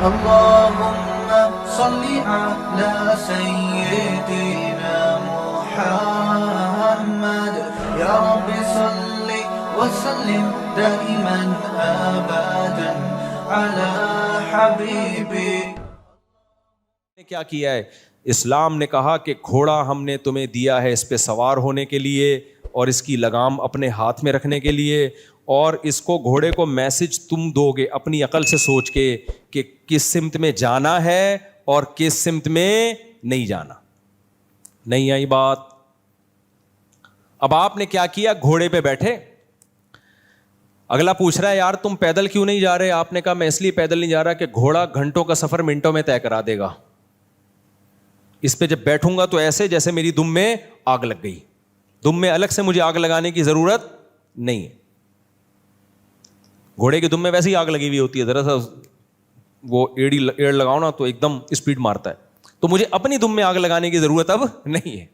اللهم صل على سيدنا محمد يا رب صل وسلم دائما ابدا على حبيبي. کیا کیا ہے؟ اسلام نے کہا کہ گھوڑا ہم نے تمہیں دیا ہے اس پہ سوار ہونے کے لیے اور اس کی لگام اپنے ہاتھ میں رکھنے کے لیے، اور اس کو گھوڑے کو میسج تم دو گے اپنی عقل سے سوچ کے کہ کس سمت میں جانا ہے اور کس سمت میں نہیں جانا. نہیں آئی بات؟ اب آپ نے کیا کیا؟ گھوڑے پہ بیٹھے. اگلا پوچھ رہا ہے یار تم پیدل کیوں نہیں جا رہے؟ آپ نے کہا میں اس لیے پیدل نہیں جا رہا کہ گھوڑا گھنٹوں کا سفر منٹوں میں طے کرا دے گا. اس پہ جب بیٹھوں گا تو ایسے جیسے میری دم میں آگ لگ گئی. دم میں الگ سے مجھے آگ لگانے کی ضرورت نہیں ہے. گھوڑے کی دم میں ویسے ہی آگ لگی ہوئی ہوتی ہے، ذرا سا وہ ایڑ لگاؤ نا تو ایک دم اسپیڈ مارتا ہے. تو مجھے اپنی دم میں آگ لگانے کی ضرورت اب نہیں ہے.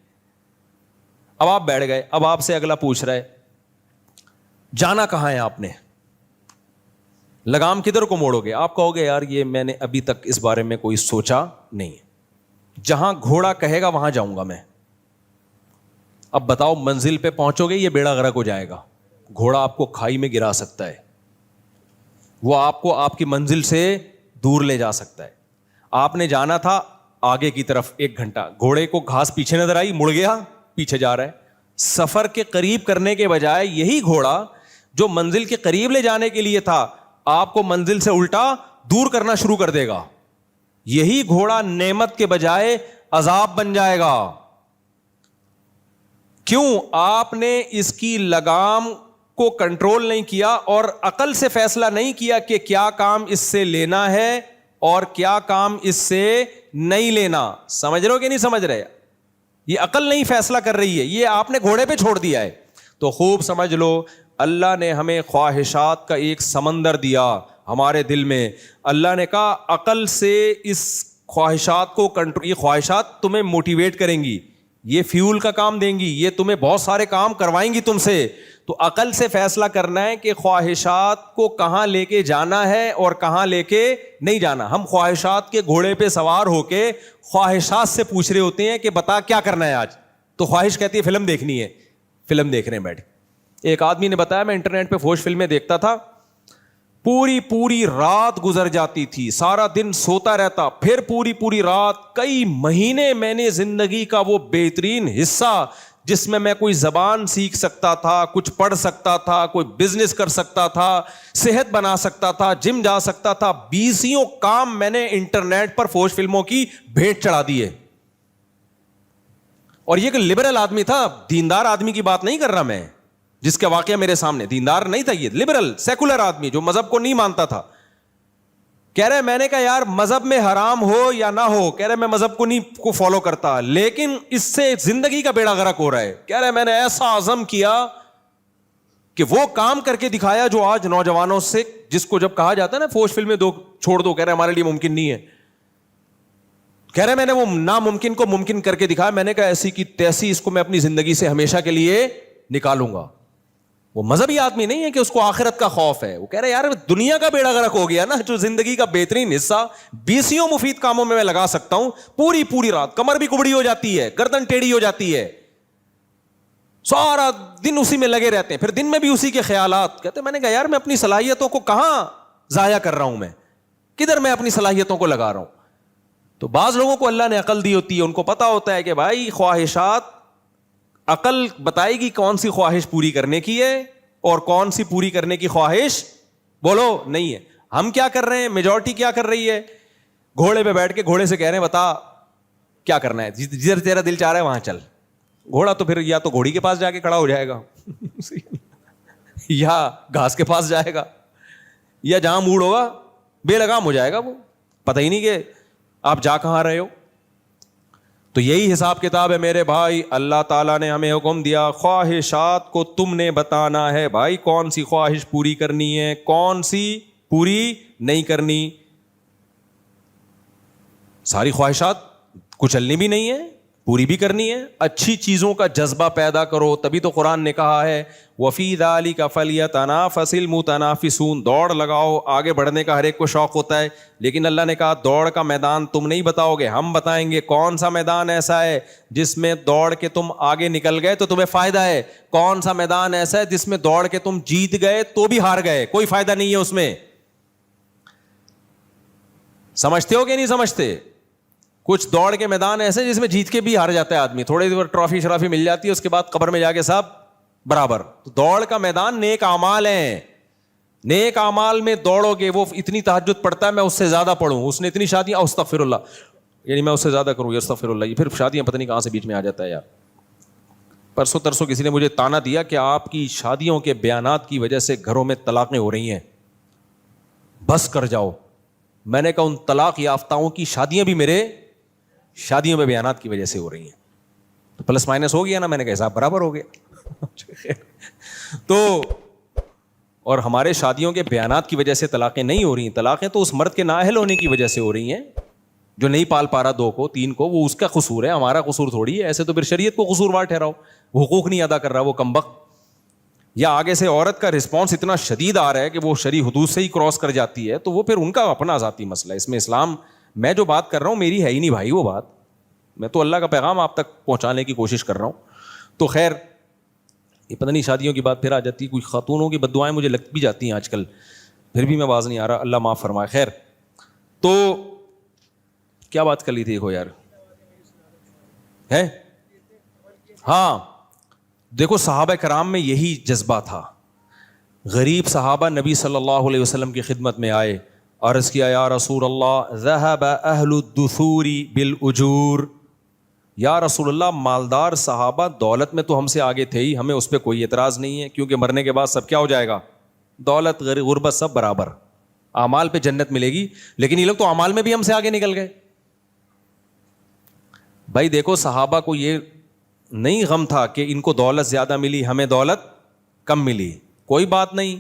اب آپ بیٹھ گئے. اب آپ سے اگلا پوچھ رہا ہے جانا کہاں ہے؟ آپ نے لگام کدھر کو موڑو گے؟ آپ کہو گے یار یہ میں نے ابھی تک اس بارے میں کوئی سوچا نہیں ہے. جہاں گھوڑا کہے گا وہاں جاؤں گا میں. اب بتاؤ منزل پہ پہنچو گے یہ بیڑا غرق ہو جائے گا. گھوڑا آپ کو کھائی میں گرا سکتا ہے، وہ آپ کو آپ کی منزل سے دور لے جا سکتا ہے. آپ نے جانا تھا آگے کی طرف 1 گھنٹہ، گھوڑے کو گھاس پیچھے نظر آئی، مڑ گیا، پیچھے جا رہا ہے. سفر کے قریب کرنے کے بجائے یہی گھوڑا جو منزل کے قریب لے جانے کے لیے تھا آپ کو منزل سے الٹا دور کرنا شروع کر دے گا. یہی گھوڑا نعمت کے بجائے عذاب بن جائے گا. کیوں؟ آپ نے اس کی لگام کو کنٹرول نہیں کیا اور عقل سے فیصلہ نہیں کیا کہ کیا کام اس سے لینا ہے اور کیا کام اس سے نہیں لینا. سمجھ رہے ہو کہ نہیں سمجھ رہے؟ یہ عقل نہیں فیصلہ کر رہی ہے، یہ آپ نے گھوڑے پہ چھوڑ دیا ہے. تو خوب سمجھ لو، اللہ نے ہمیں خواہشات کا ایک سمندر دیا ہمارے دل میں. اللہ نے کہا عقل سے اس خواہشات کو کنٹرول، یہ خواہشات تمہیں موٹیویٹ کریں گی، یہ فیول کا کام دیں گی، یہ تمہیں بہت سارے کام کروائیں گی تم سے. تو عقل سے فیصلہ کرنا ہے کہ خواہشات کو کہاں لے کے جانا ہے اور کہاں لے کے نہیں جانا. ہم خواہشات کے گھوڑے پہ سوار ہو کے خواہشات سے پوچھ رہے ہوتے ہیں کہ بتا کیا کرنا ہے آج. تو خواہش کہتی ہے فلم دیکھنی ہے، فلم دیکھ رہے ہیں بیٹھ. ایک آدمی نے بتایا میں انٹرنیٹ پہ فوش فلمیں دیکھتا تھا، پوری رات گزر جاتی تھی، سارا دن سوتا رہتا، پھر پوری رات. کئی مہینے میں نے زندگی کا وہ بہترین حصہ جس میں کوئی زبان سیکھ سکتا تھا، کچھ پڑھ سکتا تھا، کوئی بزنس کر سکتا تھا، صحت بنا سکتا تھا، جم جا سکتا تھا، 20 کام میں نے انٹرنیٹ پر فوش فلموں کی بھیٹ چڑھا دی ہے. اور یہ کہ لبرل آدمی تھا، دیندار آدمی کی بات نہیں کر رہا میں، جس کا واقعہ میرے سامنے دیندار نہیں تھا، یہ لبرل سیکولر آدمی جو مذہب کو نہیں مانتا تھا. کہہ رہے میں نے کہا یار مذہب میں حرام ہو یا نہ ہو، کہہ رہے میں مذہب کو نہیں کو فالو کرتا، لیکن اس سے زندگی کا بیڑا غرق ہو رہا ہے. کہہ رہے میں نے ایسا عزم کیا کہ وہ کام کر کے دکھایا جو آج نوجوانوں سے، جس کو جب کہا جاتا ہے نا فوش فلمیں دو چھوڑ دو، کہہ رہے ہمارے لیے ممکن نہیں ہے. کہہ رہے میں نے وہ ناممکن کو ممکن کر کے دکھایا. میں نے کہا ایسی کی تیسی اس کو میں اپنی زندگی سے ہمیشہ کے لیے نکالوں گا. وہ مذہبی آدمی نہیں ہے کہ اس کو آخرت کا خوف ہے. وہ کہہ رہے یار دنیا کا بیڑا غرق ہو گیا نا، جو زندگی کا بہترین حصہ 20 مفید کاموں میں لگا سکتا ہوں، پوری رات کمر بھی کبڑی ہو جاتی ہے، گردن ٹیڑھی ہو جاتی ہے، سارا دن اسی میں لگے رہتے ہیں، پھر دن میں بھی اسی کے خیالات. کہتے میں نے کہا یار میں اپنی صلاحیتوں کو کہاں ضائع کر رہا ہوں، میں کدھر میں اپنی صلاحیتوں کو لگا رہا ہوں. تو بعض لوگوں کو اللہ نے عقل دی ہوتی ہے، ان کو پتا ہوتا ہے کہ بھائی خواہشات، عقل بتائے گی کون سی خواہش پوری کرنے کی ہے اور کون سی پوری کرنے کی خواہش بولو نہیں ہے. ہم کیا کر رہے ہیں؟ میجورٹی کیا کر رہی ہے؟ گھوڑے پہ بیٹھ کے گھوڑے سے کہہ رہے ہیں بتا کیا کرنا ہے، جدھر تیرا دل چاہ رہا ہے وہاں چل. گھوڑا تو پھر یا تو گھوڑی کے پاس جا کے کھڑا ہو جائے گا یا گھاس کے پاس جائے گا، یا جہاں موڈ ہوگا بے لگام ہو جائے گا. وہ پتہ ہی نہیں کہ آپ جا کہاں رہے ہو. تو یہی حساب کتاب ہے میرے بھائی. اللہ تعالیٰ نے ہمیں حکم دیا خواہشات کو تم نے بتانا ہے بھائی کون سی خواہش پوری کرنی ہے، کون سی پوری نہیں کرنی. ساری خواہشات کچلنی بھی نہیں ہے، پوری بھی کرنی ہے. اچھی چیزوں کا جذبہ پیدا کرو, تبھی تو قرآن نے کہا ہے وفی ذالک فلیتنافس المتنافسون, دوڑ لگاؤ, آگے بڑھنے کا ہر ایک کو شوق ہوتا ہے. لیکن اللہ نے کہا دوڑ کا میدان تم نہیں بتاؤ گے, ہم بتائیں گے. کون سا میدان ایسا ہے جس میں دوڑ کے تم آگے نکل گئے تو تمہیں فائدہ ہے, کون سا میدان ایسا ہے جس میں دوڑ کے تم جیت گئے تو بھی ہار گئے, کوئی فائدہ نہیں ہے اس میں. سمجھتے ہو کہ نہیں سمجھتے؟ کچھ دوڑ کے میدان ایسے جس میں جیت کے بھی ہار جاتا ہے آدمی, تھوڑی دیر ٹرافی شرافی مل جاتی ہے, اس کے بعد قبر میں جا کے سب برابر. تو دوڑ کا میدان نیک اعمال ہیں, نیک اعمال میں دوڑو گے. وہ اتنی تہجد پڑھتا ہے میں اس سے زیادہ پڑھوں, اس نے اتنی شادیاں, استغفر اللہ, یعنی میں اس سے زیادہ کروں, استغفر اللہ. یہ پھر شادیاں پتہ نہیں کہاں سے بیچ میں آ جاتا ہے یار. پرسوں ترسوں کسی نے مجھے تانا دیا کہ آپ کی شادیوں کے بیانات کی وجہ سے گھروں میں طلاقیں ہو رہی ہیں, بس کر جاؤ. میں نے کہا ان طلاق یافتاؤں کی شادیاں بھی میرے شادیوں میں بیانات کی وجہ سے ہو رہی ہیں, تو پلس مائنس ہو گیا نا. میں نے کہا حساب برابر ہو گیا. تو اور ہمارے شادیوں کے بیانات کی وجہ سے طلاقیں نہیں ہو رہی ہیں. طلاقیں تو اس مرد کے نااہل ہونے کی وجہ سے ہو رہی ہیں جو نہیں پال پا رہا 2 کو 3 کو, وہ اس کا قصور ہے, ہمارا قصور تھوڑی ہے. ایسے تو پھر شریعت کو قصوروار ٹھہراؤ, وہ حقوق نہیں ادا کر رہا وہ کمبخت, یا آگے سے عورت کا رسپانس اتنا شدید آ رہا ہے کہ وہ شرعی حدود سے ہی کراس کر جاتی ہے, تو وہ پھر ان کا اپنا ذاتی مسئلہ ہے. اس میں اسلام, میں جو بات کر رہا ہوں میری ہے ہی نہیں بھائی وہ بات, میں تو اللہ کا پیغام آپ تک پہنچانے کی کوشش کر رہا ہوں. تو خیر, یہ پتہ نہیں شادیوں کی بات پھر آ جاتی ہے, کچھ خاتونوں کی بددعائیں مجھے لگ بھی جاتی ہیں آج کل, پھر بھی میں باز نہیں آ رہا, اللہ معاف فرمائے. خیر, تو کیا بات کر لی تھی ہو یار ہے. ہاں دیکھو صحابہ کرام میں یہی جذبہ تھا. غریب صحابہ نبی صلی اللہ علیہ وسلم کی خدمت میں آئے, عرض کیا یا رسول اللہ ذهب اہل الدثور بالاجور, یا رسول اللہ مالدار صحابہ دولت میں تو ہم سے آگے تھے ہی, ہمیں اس پہ کوئی اعتراض نہیں ہے, کیونکہ مرنے کے بعد سب کیا ہو جائے گا, دولت غربت سب برابر, اعمال پہ جنت ملے گی. لیکن یہ لوگ تو اعمال میں بھی ہم سے آگے نکل گئے. بھائی دیکھو صحابہ کو یہ نہیں غم تھا کہ ان کو دولت زیادہ ملی ہمیں دولت کم ملی, کوئی بات نہیں.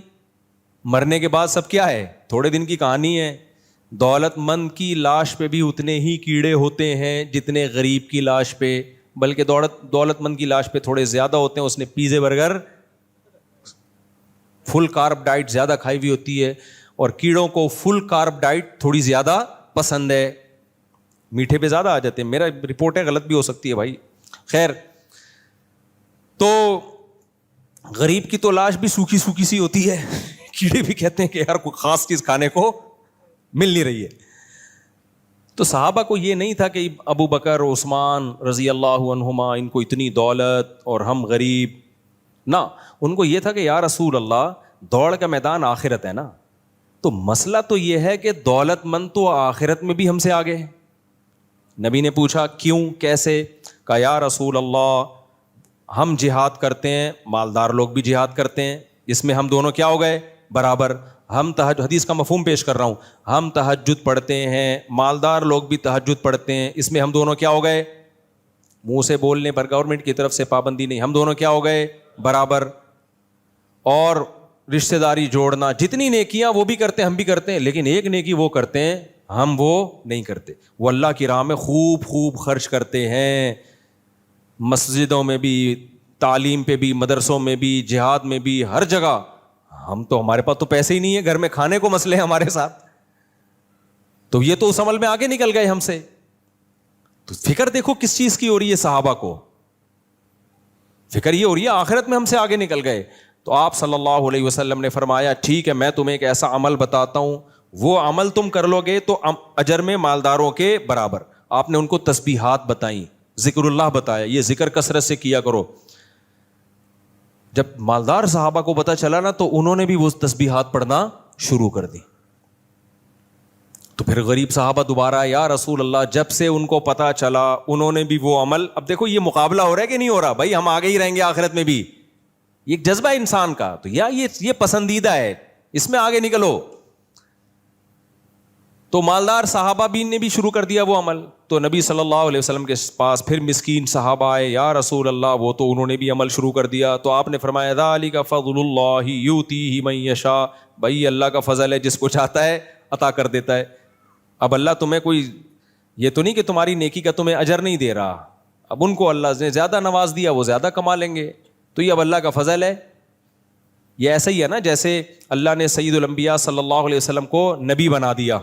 مرنے کے بعد سب کیا ہے, تھوڑے دن کی کہانی ہے. دولت مند کی لاش پہ بھی اتنے ہی کیڑے ہوتے ہیں جتنے غریب کی لاش پہ, بلکہ دولت مند کی لاش پہ تھوڑے زیادہ ہوتے ہیں. اس نے پیزے برگر فل کارب ڈائٹ زیادہ کھائی ہوئی ہوتی ہے, اور کیڑوں کو فل کارب ڈائٹ تھوڑی زیادہ پسند ہے, میٹھے پہ زیادہ آ جاتے ہیں. میرا رپورٹ ہے, غلط بھی ہو سکتی ہے بھائی. خیر, تو غریب کی تو لاش بھی سوکھی سوکھی سی ہوتی ہے, کیڑے بھی کہتے ہیں کہ یار کوئی خاص چیز کھانے کو مل نہیں رہی ہے. تو صحابہ کو یہ نہیں تھا کہ ابو بکر عثمان رضی اللہ عنہما ان کو اتنی دولت اور ہم غریب, نہ, ان کو یہ تھا کہ یا رسول اللہ دوڑ کا میدان آخرت ہے نا, تو مسئلہ تو یہ ہے کہ دولت مند تو آخرت میں بھی ہم سے آگے ہے. نبی نے پوچھا کیوں کیسے, کہا یا رسول اللہ ہم جہاد کرتے ہیں, مالدار لوگ بھی جہاد کرتے ہیں, اس میں ہم دونوں کیا ہو گئے برابر. ہم حدیث کا مفہوم پیش کر رہا ہوں, ہم تہجد پڑھتے ہیں, مالدار لوگ بھی تہجد پڑھتے ہیں, اس میں ہم دونوں کیا ہو گئے, منہ سے بولنے پر گورنمنٹ کی طرف سے پابندی نہیں, ہم دونوں کیا ہو گئے برابر. اور رشتہ داری جوڑنا, جتنی نیکیاں وہ بھی کرتے ہیں ہم بھی کرتے ہیں, لیکن ایک نیکی وہ کرتے ہیں ہم وہ نہیں کرتے, وہ اللہ کی راہ میں خوب خوب خرچ کرتے ہیں, مسجدوں میں بھی, تعلیم پہ بھی, مدرسوں میں بھی, جہاد میں بھی, ہر جگہ. ہم تو, ہمارے پاس تو پیسے ہی نہیں ہے, گھر میں کھانے کو مسئلے ہیں ہمارے ساتھ, تو یہ تو اس عمل میں آگے نکل گئے ہم سے. تو فکر دیکھو کس چیز کی ہو رہی ہے صحابہ کو, فکر یہ ہو رہی ہے آخرت میں ہم سے آگے نکل گئے. تو آپ صلی اللہ علیہ وسلم نے فرمایا ٹھیک ہے میں تمہیں ایک ایسا عمل بتاتا ہوں, وہ عمل تم کر لو گے تو اجر میں مالداروں کے برابر. آپ نے ان کو تسبیحات بتائیں, ذکر اللہ بتایا, یہ ذکر کثرت سے کیا کرو. جب مالدار صحابہ کو پتا چلا نا تو انہوں نے بھی وہ تسبیحات پڑھنا شروع کر دی. تو پھر غریب صحابہ دوبارہ یا رسول اللہ, جب سے ان کو پتا چلا انہوں نے بھی وہ عمل. اب دیکھو یہ مقابلہ ہو رہا ہے کہ نہیں ہو رہا, بھائی ہم آگے ہی رہیں گے آخرت میں بھی, یہ ایک جذبہ ہے انسان کا, تو یا یہ پسندیدہ ہے, اس میں آگے نکلو. تو مالدار صحابہ بھی نے بھی شروع کر دیا وہ عمل. تو نبی صلی اللہ علیہ وسلم کے پاس پھر مسکین صحابہ آئے, یا رسول اللہ, وہ تو انہوں نے بھی عمل شروع کر دیا. تو آپ نے فرمایا ذالک فضل اللہ یؤتیہ من یشاء, بھائی اللہ کا فضل ہے, جس کو چاہتا ہے عطا کر دیتا ہے. اب اللہ تمہیں کوئی یہ تو نہیں کہ تمہاری نیکی کا تمہیں اجر نہیں دے رہا, اب ان کو اللہ نے زیادہ نواز دیا, وہ زیادہ کما لیں گے, تو یہ اب اللہ کا فضل ہے. یہ ایسا ہی ہے نا جیسے اللہ نے سید الانبیاء صلی اللہ علیہ وسلم کو نبی بنا دیا,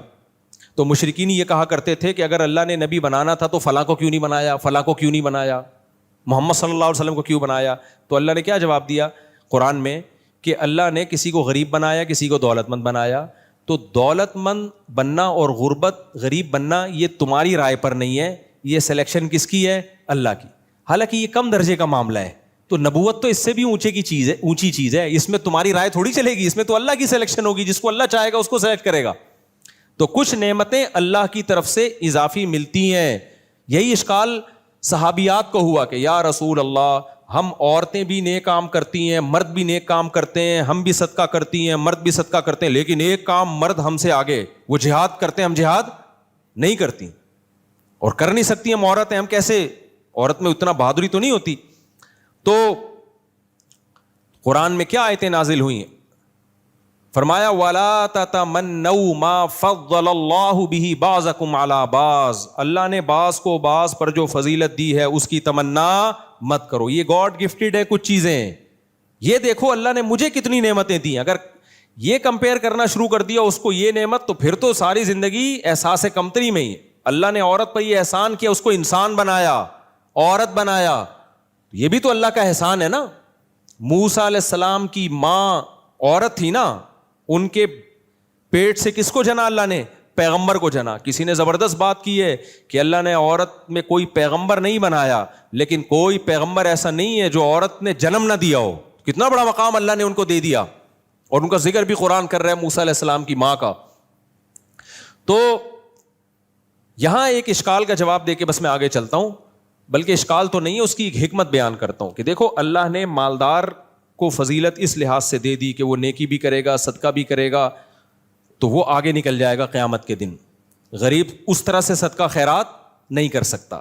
تو مشرکین یہ کہا کرتے تھے کہ اگر اللہ نے نبی بنانا تھا تو فلاں کو کیوں نہیں بنایا, فلاں کو کیوں نہیں بنایا, محمد صلی اللہ علیہ وسلم کو کیوں بنایا. تو اللہ نے کیا جواب دیا قرآن میں کہ اللہ نے کسی کو غریب بنایا, کسی کو دولت مند بنایا. تو دولت مند بننا اور غربت غریب بننا یہ تمہاری رائے پر نہیں ہے, یہ سلیکشن کس کی ہے؟ اللہ کی. حالانکہ یہ کم درجے کا معاملہ ہے, تو نبوت تو اس سے بھی اونچی چیز ہے, اس میں تمہاری رائے تھوڑی چلے گی, اس میں تو اللہ کی سلیکشن ہوگی, جس کو اللہ چاہے گا اس کو سلیکٹ کرے گا. تو کچھ نعمتیں اللہ کی طرف سے اضافی ملتی ہیں. یہی اشکال صحابیات کو ہوا کہ یا رسول اللہ ہم عورتیں بھی نیک کام کرتی ہیں, مرد بھی نیک کام کرتے ہیں, ہم بھی صدقہ کرتی ہیں, مرد بھی صدقہ کرتے ہیں, لیکن ایک کام مرد ہم سے آگے, وہ جہاد کرتے ہیں, ہم جہاد نہیں کرتی, اور کر نہیں سکتی ہم عورت ہیں, ہم کیسے, عورت میں اتنا بہادری تو نہیں ہوتی. تو قرآن میں کیا آیتیں نازل ہوئی ہیں؟ فرمایا وَلَا تَتَمَنَّوْا مَا فَضَّلَ اللَّهُ بِهِ بَعْضَكُمْ عَلَى بَعْضٍ, اللہ نے بعض کو بعض پر جو فضیلت دی ہے اس کی تمنا مت کرو. یہ گاڈ گفٹڈ ہے کچھ چیزیں, یہ دیکھو اللہ نے مجھے کتنی نعمتیں دی. اگر یہ کمپیئر کرنا شروع کر دیا اس کو یہ نعمت, تو پھر تو ساری زندگی احساس کمتری میں ہی. اللہ نے عورت پر یہ احسان کیا, اس کو انسان بنایا, عورت بنایا, یہ بھی تو اللہ کا احسان ہے نا. موسیٰ علیہ السلام کی ماں عورت تھی نا, ان کے پیٹ سے کس کو جنا اللہ نے؟ پیغمبر کو جنا. کسی نے زبردست بات کی ہے کہ اللہ نے عورت میں کوئی پیغمبر نہیں بنایا, لیکن کوئی پیغمبر ایسا نہیں ہے جو عورت نے جنم نہ دیا ہو. کتنا بڑا مقام اللہ نے ان کو دے دیا, اور ان کا ذکر بھی قرآن کر رہا ہے موسیٰ علیہ السلام کی ماں کا. تو یہاں ایک اشکال کا جواب دے کے بس میں آگے چلتا ہوں, بلکہ اشکال تو نہیں ہے, اس کی ایک حکمت بیان کرتا ہوں کہ دیکھو اللہ نے مالدار کو فضیلت اس لحاظ سے دے دی کہ وہ نیکی بھی کرے گا, صدقہ بھی کرے گا, تو وہ آگے نکل جائے گا قیامت کے دن. غریب اس طرح سے صدقہ خیرات نہیں کر سکتا.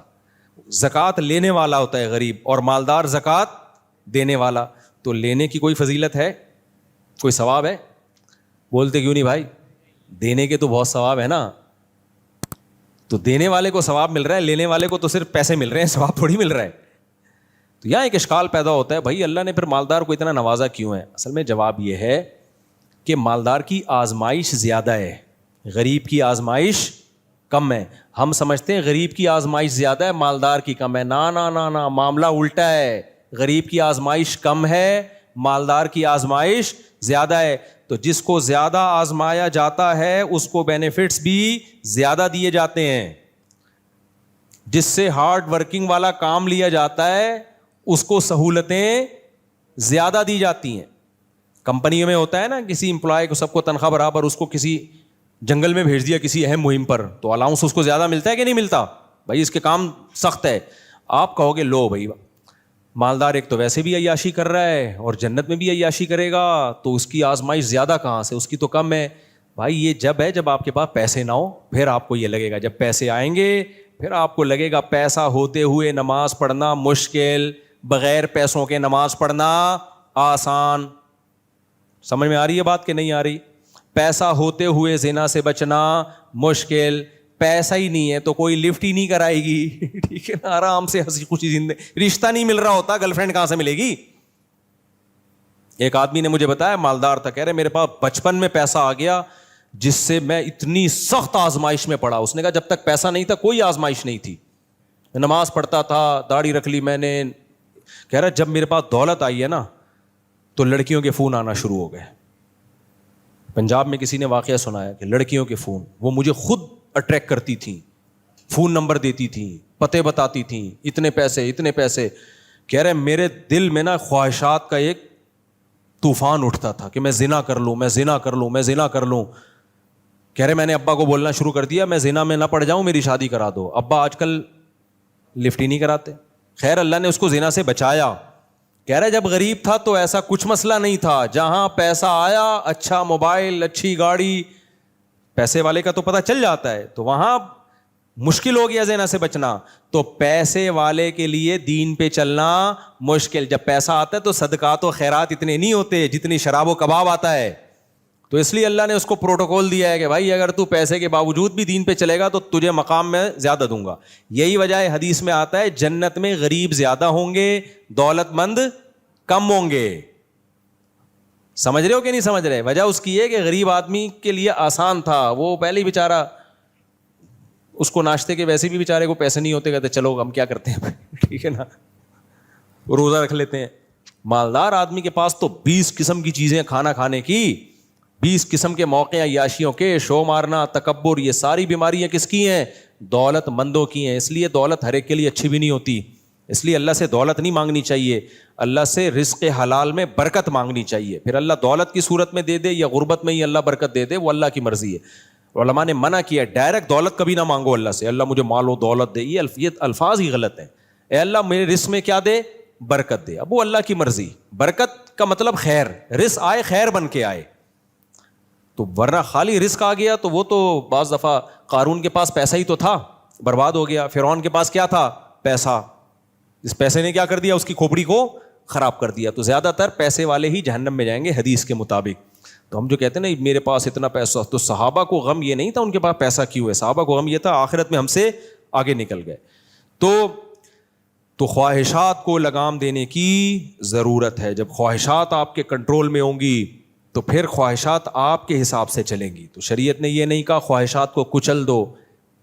زکوٰۃ لینے والا ہوتا ہے غریب, اور مالدار زکوٰۃ دینے والا. تو لینے کی کوئی فضیلت ہے, کوئی ثواب ہے؟ بولتے کیوں نہیں بھائی, دینے کے تو بہت ثواب ہے نا. تو دینے والے کو ثواب مل رہا ہے, لینے والے کو تو صرف پیسے مل رہے ہیں, ثواب تھوڑی مل رہا ہے. تو یہاں ایک اشکال پیدا ہوتا ہے, بھائی اللہ نے پھر مالدار کو اتنا نوازا کیوں ہے؟ اصل میں جواب یہ ہے کہ مالدار کی آزمائش زیادہ ہے, غریب کی آزمائش کم ہے. ہم سمجھتے ہیں غریب کی آزمائش زیادہ ہے, مالدار کی کم ہے. نا نا نا نا, معاملہ الٹا ہے. غریب کی آزمائش کم ہے, مالدار کی آزمائش زیادہ ہے. تو جس کو زیادہ آزمایا جاتا ہے اس کو بینیفٹس بھی زیادہ دیے جاتے ہیں. جس سے ہارڈ ورکنگ والا کام لیا جاتا ہے اس کو سہولتیں زیادہ دی جاتی ہیں. کمپنیوں میں ہوتا ہے نا, کسی امپلائی کو سب کو تنخواہ برابر, اس کو کسی جنگل میں بھیج دیا کسی اہم مہم پر, تو الاؤنس اس کو زیادہ ملتا ہے کہ نہیں ملتا؟ بھائی اس کے کام سخت ہے. آپ کہو گے لو بھائی, مالدار ایک تو ویسے بھی عیاشی کر رہا ہے اور جنت میں بھی عیاشی کرے گا, تو اس کی آزمائش زیادہ کہاں سے, اس کی تو کم ہے. بھائی یہ جب ہے جب آپ کے پاس پیسے نہ ہو, پھر آپ کو یہ لگے گا. جب پیسے آئیں گے پھر آپ کو لگے گا پیسہ ہوتے ہوئے نماز پڑھنا مشکل, بغیر پیسوں کے نماز پڑھنا آسان. سمجھ میں آ رہی ہے بات کہ نہیں آ رہی؟ پیسہ ہوتے ہوئے زنا سے بچنا مشکل, پیسہ ہی نہیں ہے تو کوئی لفٹ ہی نہیں کرائے گی, ٹھیک ہے نا, آرام سے ہنسی خوشی زندگی. رشتہ نہیں مل رہا ہوتا, گرل فرینڈ کہاں سے ملے گی؟ ایک آدمی نے مجھے بتایا, مالدار تھا, کہہ رہے میرے پاس بچپن میں پیسہ آ گیا جس سے میں اتنی سخت آزمائش میں پڑا. اس نے کہا جب تک پیسہ نہیں تھا کوئی آزمائش نہیں تھی, نماز پڑھتا تھا, داڑھی رکھ لی میں نے. کہہ رہا جب میرے پاس دولت آئی ہے نا تو لڑکیوں کے فون آنا شروع ہو گئے. پنجاب میں کسی نے واقعہ سنایا کہ لڑکیوں کے فون, وہ مجھے خود اٹریکٹ کرتی تھیں, فون نمبر دیتی تھیں, پتے بتاتی تھیں, اتنے پیسے اتنے پیسے. کہہ رہے میرے دل میں نا خواہشات کا ایک طوفان اٹھتا تھا کہ میں زنا کر لوں, میں زنا کر لوں, میں زنا کر لوں. کہہ رہے میں نے ابا کو بولنا شروع کر دیا میں زنا میں نہ پڑ جاؤں, میری شادی کرا دو. ابا آج کل لفٹ ہی نہیں کراتے. خیر اللہ نے اس کو زنا سے بچایا. کہہ رہے جب غریب تھا تو ایسا کچھ مسئلہ نہیں تھا, جہاں پیسہ آیا, اچھا موبائل, اچھی گاڑی, پیسے والے کا تو پتہ چل جاتا ہے, تو وہاں مشکل ہو گیا زنا سے بچنا. تو پیسے والے کے لیے دین پہ چلنا مشکل. جب پیسہ آتا ہے تو صدقات و خیرات اتنے نہیں ہوتے جتنی شراب و کباب آتا ہے. تو اس لیے اللہ نے اس کو پروٹوکول دیا ہے کہ بھائی اگر تو پیسے کے باوجود بھی دین پہ چلے گا تو تجھے مقام میں زیادہ دوں گا. یہی وجہ ہے حدیث میں آتا ہے جنت میں غریب زیادہ ہوں گے, دولت مند کم ہوں گے. سمجھ رہے ہو کہ نہیں سمجھ رہے؟ وجہ اس کی ہے کہ غریب آدمی کے لیے آسان تھا, وہ پہلے ہی بیچارہ اس کو ناشتے کے ویسے بھی بیچارے کو پیسے نہیں ہوتے, کہتے چلو ہم کیا کرتے ہیں ٹھیک ہے نا, روزہ رکھ لیتے ہیں. مالدار آدمی کے پاس تو 20 قسم کی چیزیں کھانا کھانے کی, 20 قسم کے موقع عیاشیوں کے, شو مارنا, تکبر, یہ ساری بیماریاں کس کی ہیں؟ دولت مندوں کی ہیں. اس لیے دولت ہر ایک کے لیے اچھی بھی نہیں ہوتی. اس لیے اللہ سے دولت نہیں مانگنی چاہیے, اللہ سے رزق حلال میں برکت مانگنی چاہیے. پھر اللہ دولت کی صورت میں دے دے یا غربت میں ہی اللہ برکت دے دے, وہ اللہ کی مرضی ہے. علماء نے منع کیا ڈائریکٹ دولت کبھی نہ مانگو اللہ سے, اللہ مجھے مال و دولت دے, یہ الفاظ ہی غلط ہیں. اے اللہ میرے رزق میں کیا دے؟ برکت دے. اب وہ اللہ کی مرضی. برکت کا مطلب خیر, رزق آئے خیر بن کے آئے. تو ورنہ خالی رزق آ گیا تو وہ تو بعض دفعہ قارون کے پاس پیسہ ہی تو تھا, برباد ہو گیا. فرعون کے پاس کیا تھا؟ پیسہ. اس پیسے نے کیا کر دیا؟ اس کی کھوپڑی کو خراب کر دیا. تو زیادہ تر پیسے والے ہی جہنم میں جائیں گے حدیث کے مطابق. تو ہم جو کہتے ہیں نا میرے پاس اتنا پیسہ, تو صحابہ کو غم یہ نہیں تھا ان کے پاس پیسہ کیوں ہے, صحابہ کو غم یہ تھا آخرت میں ہم سے آگے نکل گئے. تو خواہشات کو لگام دینے کی ضرورت ہے. جب خواہشات آپ کے کنٹرول میں ہوں گی تو پھر خواہشات آپ کے حساب سے چلیں گی. تو شریعت نے یہ نہیں کہا خواہشات کو کچل دو.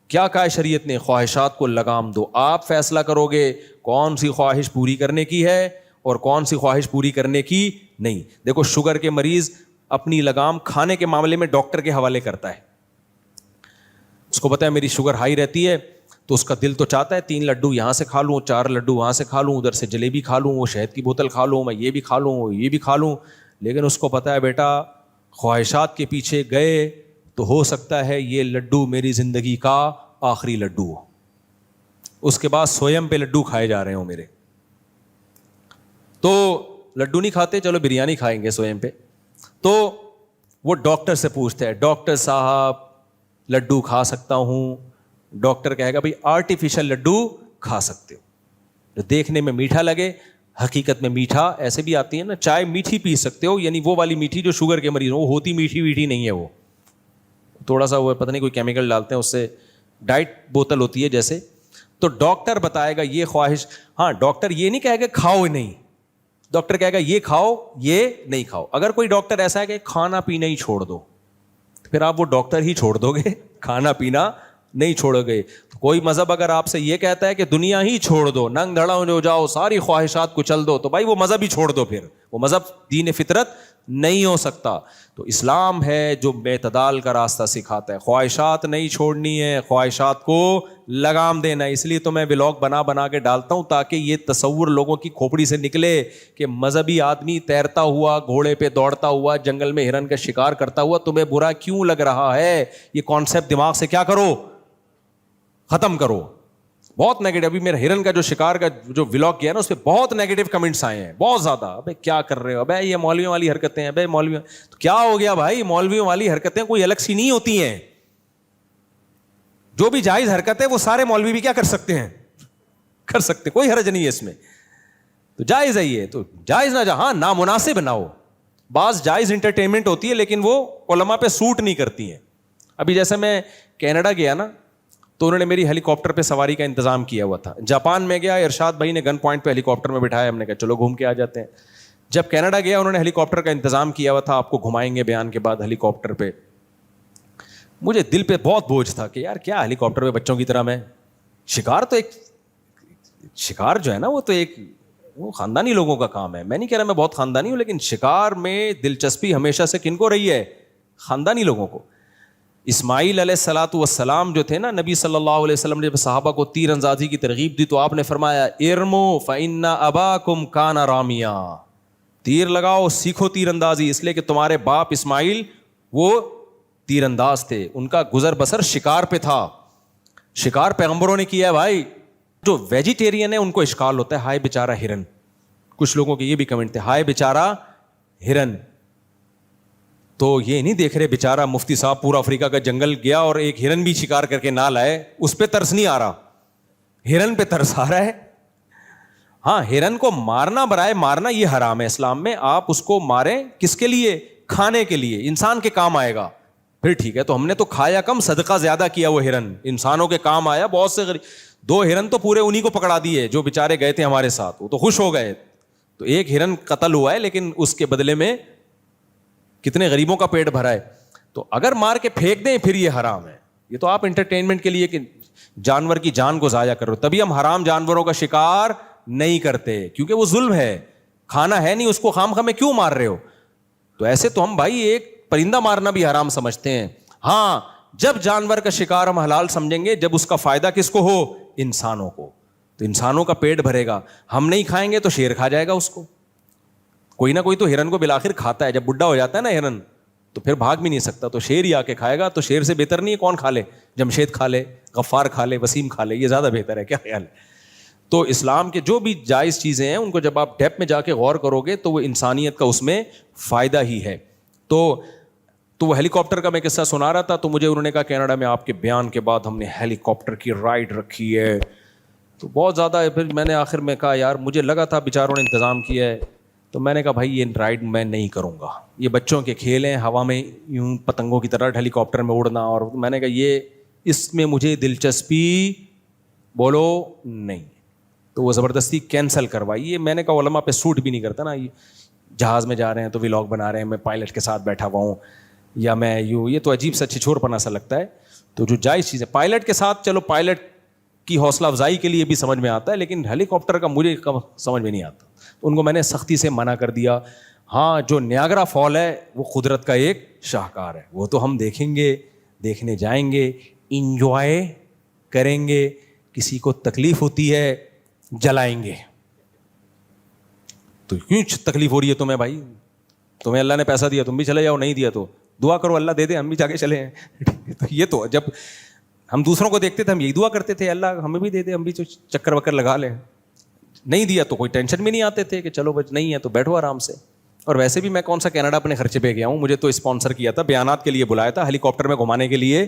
کیا کہا ہے شریعت نے؟ خواہشات کو لگام دو. آپ فیصلہ کرو گے کون سی خواہش پوری کرنے کی ہے اور کون سی خواہش پوری کرنے کی نہیں. دیکھو شوگر کے مریض اپنی لگام کھانے کے معاملے میں ڈاکٹر کے حوالے کرتا ہے. اس کو پتا ہے میری شوگر ہائی رہتی ہے, تو اس کا دل تو چاہتا ہے 3 لڈو یہاں سے کھا لوں, 4 لڈو وہاں سے کھا لوں, ادھر سے جلیبی کھا لوں, وہ شہد کی بوتل کھا لوں, میں یہ بھی کھا لوں, وہ یہ بھی کھا لوں. لیکن اس کو پتا ہے بیٹا خواہشات کے پیچھے گئے تو ہو سکتا ہے یہ لڈو میری زندگی کا آخری لڈو ہو, اس کے بعد سویم پہ لڈو کھائے جا رہے ہوں میرے. تو لڈو نہیں کھاتے, چلو بریانی کھائیں گے سویم پہ. تو وہ ڈاکٹر سے پوچھتے ہیں ڈاکٹر صاحب لڈو کھا سکتا ہوں؟ ڈاکٹر کہے گا بھائی آرٹیفیشل لڈو کھا سکتے ہو, جو دیکھنے میں میٹھا لگے حقیقت میں میٹھا. ایسے بھی آتی ہے نا چائے میٹھی پی سکتے ہو, یعنی وہ والی میٹھی جو شوگر کے مریض وہ ہوتی میٹھی ویٹھی نہیں ہے, وہ تھوڑا سا وہ پتہ نہیں کوئی کیمیکل ڈالتے ہیں, اس سے ڈائٹ بوتل ہوتی ہے جیسے. تو ڈاکٹر بتائے گا یہ خواہش. ہاں ڈاکٹر یہ نہیں کہے گا کھاؤ نہیں, ڈاکٹر کہے گا یہ کھاؤ یہ نہیں کھاؤ. اگر کوئی ڈاکٹر ایسا ہے کہ کھانا پینا ہی چھوڑ دو, پھر آپ وہ ڈاکٹر ہی چھوڑ دو گے, کھانا پینا نہیں چھوڑو گے. تو کوئی مذہب اگر آپ سے یہ کہتا ہے کہ دنیا ہی چھوڑ دو, ننگ دھڑا ہو جاؤ, ساری خواہشات کو چل دو, تو بھائی وہ مذہب ہی چھوڑ دو, پھر وہ مذہب دین فطرت نہیں ہو سکتا. تو اسلام ہے جو اعتدال کا راستہ سکھاتا ہے. خواہشات نہیں چھوڑنی ہے, خواہشات کو لگام دینا ہے. اس لیے تو میں ولاگ بنا بنا کے ڈالتا ہوں تاکہ یہ تصور لوگوں کی کھوپڑی سے نکلے کہ مذہبی آدمی تیرتا ہوا, گھوڑے پہ دوڑتا ہوا, جنگل میں ہرن کا شکار کرتا ہوا تمہیں برا کیوں لگ رہا ہے. یہ کانسیپٹ دماغ سے کیا کرو, ختم کرو. بہت نیگیٹو, ابھی میرا ہرن کا جو شکار کا جو ولاگ کیا نا اس پہ بہت نیگیٹو کمنٹس آئے ہیں, بہت زیادہ. ابے کیا کر رہے ہو, ابے یہ مولویوں والی حرکتیں ہیں, ابے مولویوں. تو کیا ہو گیا بھائی, مولویوں والی حرکتیں کوئی الگ سی نہیں ہوتی ہیں. جو بھی جائز حرکت ہے وہ سارے مولوی بھی کیا کر سکتے ہیں, کر سکتے, کوئی حرج نہیں ہے اس میں. تو جائز ہے یہ, تو جائز نہ جہاں نامناسب نہ ہو. بعض جائز انٹرٹینمنٹ ہوتی ہے لیکن وہ علماء پہ سوٹ نہیں کرتی ہیں. ابھی جیسے میں کینیڈا گیا نا, تو انہوں نے میری ہیلی کاپٹر پہ سواری کا انتظام کیا ہوا تھا. جاپان میں گیا, ارشاد بھائی نے گن پوائنٹ پہ ہیلی کاپٹر میں بٹھایا, ہم نے کہا چلو گھوم کے آ جاتے ہیں. جب کینیڈا گیا انہوں نے ہیلی کاپٹر کا انتظام کیا ہوا تھا, آپ کو گھمائیں گے بیان کے بعد ہیلی کاپٹر پہ. مجھے دل پہ بہت بوجھ تھا کہ یار کیا ہیلی کاپٹر پہ بچوں کی طرح میں, شکار تو ایک شکار جو ہے نا وہ تو ایک وہ خاندانی لوگوں کا کام ہے. میں نہیں کہہ رہا میں بہت خاندانی ہوں, لیکن شکار میں دلچسپی ہمیشہ سے کن کو رہی ہے, خاندانی لوگوں کو. اسماعیل علیہ الصلوۃ والسلام جو تھے نا, نبی صلی اللہ علیہ وسلم نے جب صحابہ کو تیر اندازی کی ترغیب دی تو آپ نے فرمایا ارمو فإن اباکم کان رامیا, تیر لگاؤ سیکھو تیر اندازی, اس لیے کہ تمہارے باپ اسماعیل وہ تیر انداز تھے, ان کا گزر بسر شکار پہ تھا. شکار پیغمبروں نے کیا ہے بھائی. جو ویجیٹیرین ہے ان کو اشکال ہوتا ہے ہائے بیچارہ ہرن. کچھ لوگوں کے یہ بھی کمنٹ تھے ہائے بیچارہ ہرن. تو یہ نہیں دیکھ رہے بیچارہ مفتی صاحب پورا افریقہ کا جنگل گیا اور ایک ہرن بھی شکار کر کے نہ لائے, اس پہ ترس نہیں آ رہا, ہرن پہ ترس آ رہا ہے. ہاں ہرن کو مارنا برائے مارنا یہ حرام ہے اسلام میں. آپ اس کو ماریں کس کے لیے, کھانے کے لیے انسان کے کام آئے گا پھر ٹھیک ہے. تو ہم نے تو کھایا کم, صدقہ زیادہ کیا. وہ ہرن انسانوں کے کام آیا. بہت سے 2 ہرن تو پورے انہی کو پکڑا دیے جو بیچارے گئے تھے ہمارے ساتھ, وہ تو خوش ہو گئے. تو 1 ہرن قتل ہوا ہے لیکن اس کے بدلے میں کتنے غریبوں کا پیٹ بھرا ہے. تو اگر مار کے پھینک دیں پھر یہ حرام ہے. یہ تو آپ انٹرٹینمنٹ کے لیے کہ جانور کی جان کو ضائع کر رہے ہو, تبھی ہم حرام جانوروں کا شکار نہیں کرتے, کیونکہ وہ ظلم ہے, کھانا ہے نہیں اس کو, خام خامے کیوں مار رہے ہو. تو ایسے تو ہم بھائی ایک پرندہ مارنا بھی حرام سمجھتے ہیں. ہاں جب جانور کا شکار ہم حلال سمجھیں گے جب اس کا فائدہ کس کو ہو, انسانوں کو. تو انسانوں کا پیٹ بھرے گا. ہم نہیں کھائیں گے تو شیر کھا جائے گا اس کو. کوئی نہ کوئی تو ہرن کو بالآخر کھاتا ہے. جب بڈھا ہو جاتا ہے نا ہرن تو پھر بھاگ بھی نہیں سکتا, تو شیر ہی آ کے کھائے گا. تو شیر سے بہتر نہیں ہے کون کھا لے, جمشید کھا لے, غفار کھا لے, وسیم کھا لے, یہ زیادہ بہتر ہے. کیا خیال ہے؟ تو اسلام کے جو بھی جائز چیزیں ہیں ان کو جب آپ ڈیپ میں جا کے غور کرو گے تو وہ انسانیت کا اس میں فائدہ ہی ہے. تو وہ ہیلی کاپٹر کا میں قصہ سنا رہا تھا, تو مجھے انہوں نے کہا کینیڈا میں آپ کے بیان کے بعد ہم نے ہیلی کاپٹر کی رائڈ رکھی ہے. تو بہت زیادہ ہے. پھر میں نے آخر میں کہا یار مجھے لگا تھا بیچاروں نے انتظام کیا ہے, تو میں نے کہا بھائی یہ رائڈ میں نہیں کروں گا, یہ بچوں کے کھیل ہیں, ہوا میں یوں پتنگوں کی طرح ہیلی کاپٹر میں اڑنا, اور میں نے کہا یہ اس میں مجھے دلچسپی بولو نہیں. تو وہ زبردستی کینسل کروائی. یہ میں نے کہا علماء پہ سوٹ بھی نہیں کرتا نا, یہ جہاز میں جا رہے ہیں تو ولاگ بنا رہے ہیں, میں پائلٹ کے ساتھ بیٹھا ہوا ہوں, یا میں یوں, یہ تو عجیب سا چھچور پنا سا لگتا ہے. تو جو جائز چیز ہے پائلٹ کے ساتھ, چلو پائلٹ کی حوصلہ افزائی کے لیے بھی سمجھ میں آتا ہے, لیکن ہیلی کاپٹر کا مجھے سمجھ میں نہیں آتا. ان کو میں نے سختی سے منع کر دیا. ہاں جو نیاگرا فال ہے وہ قدرت کا ایک شاہکار ہے, وہ تو ہم دیکھیں گے, دیکھنے جائیں گے, انجوائے کریں گے. کسی کو تکلیف ہوتی ہے جلائیں گے. تو کیوں تکلیف ہو رہی ہے تمہیں بھائی, تمہیں اللہ نے پیسہ دیا تم بھی چلے جاؤ, نہیں دیا تو دعا کرو اللہ دے دے, ہم بھی جا کے چلے ہیں. تو یہ تو جب ہم دوسروں کو دیکھتے تھے ہم یہی دعا کرتے تھے اللہ ہمیں بھی دے دے, ہم بھی چکر وکر لگا لیں. نہیں دیا تو کوئی ٹینشن بھی نہیں آتے تھے کہ چلو بچ نہیں ہے تو بیٹھو آرام سے. اور ویسے بھی میں کون سا کینیڈا اپنے خرچے پہ گیا ہوں, مجھے تو اسپانسر کیا تھا, بیانات کے لیے بلایا تھا, ہیلی کاپٹر میں گھمانے کے لیے.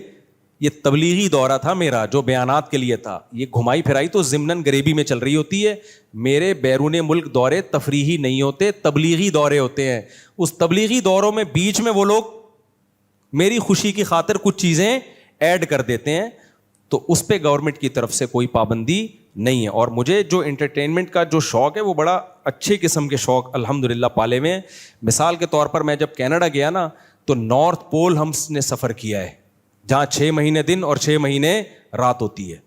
یہ تبلیغی دورہ تھا میرا جو بیانات کے لیے تھا. یہ گھمائی پھرائی تو ضمناً غریبی میں چل رہی ہوتی ہے. میرے بیرون ملک دورے تفریحی نہیں ہوتے, تبلیغی دورے ہوتے ہیں. اس تبلیغی دوروں میں بیچ میں وہ لوگ میری خوشی کی خاطر کچھ چیزیں ایڈ کر دیتے ہیں, تو اس پہ گورنمنٹ کی طرف سے کوئی پابندی نہیں ہے. اور مجھے جو انٹرٹینمنٹ کا جو شوق ہے وہ بڑا اچھے قسم کے شوق الحمدللہ پالے میں. مثال کے طور پر میں جب کینیڈا گیا نا تو نارتھ پول ہم نے سفر کیا ہے, جہاں 6 مہینے دن اور 6 مہینے رات ہوتی ہے,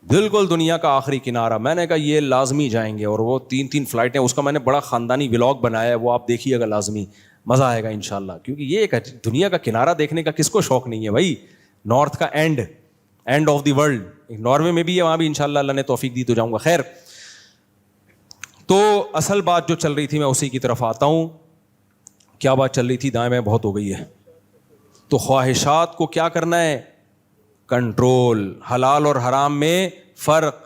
بالکل دنیا کا آخری کنارہ. میں نے کہا یہ لازمی جائیں گے, اور وہ 3 فلائٹیں, اس کا میں نے بڑا خاندانی ولاگ بنایا ہے, وہ آپ دیکھیے گا, لازمی مزہ آئے گا انشاءاللہ. کیونکہ یہ ایک دنیا کا کنارہ دیکھنے کا کس کو شوق نہیں ہے بھائی, نارتھ کا and of the world. Norway میں بھی ہے, وہاں بھی انشاءاللہ اللہ نے توفیق دی تو جاؤں گا. خیر, تو اصل بات جو چل رہی تھی میں اسی کی طرف آتا ہوں. کیا بات چل رہی تھی, دائیں میں بہت ہو گئی ہے. تو خواہشات کو کیا کرنا ہے, کنٹرول, حلال اور حرام میں فرق.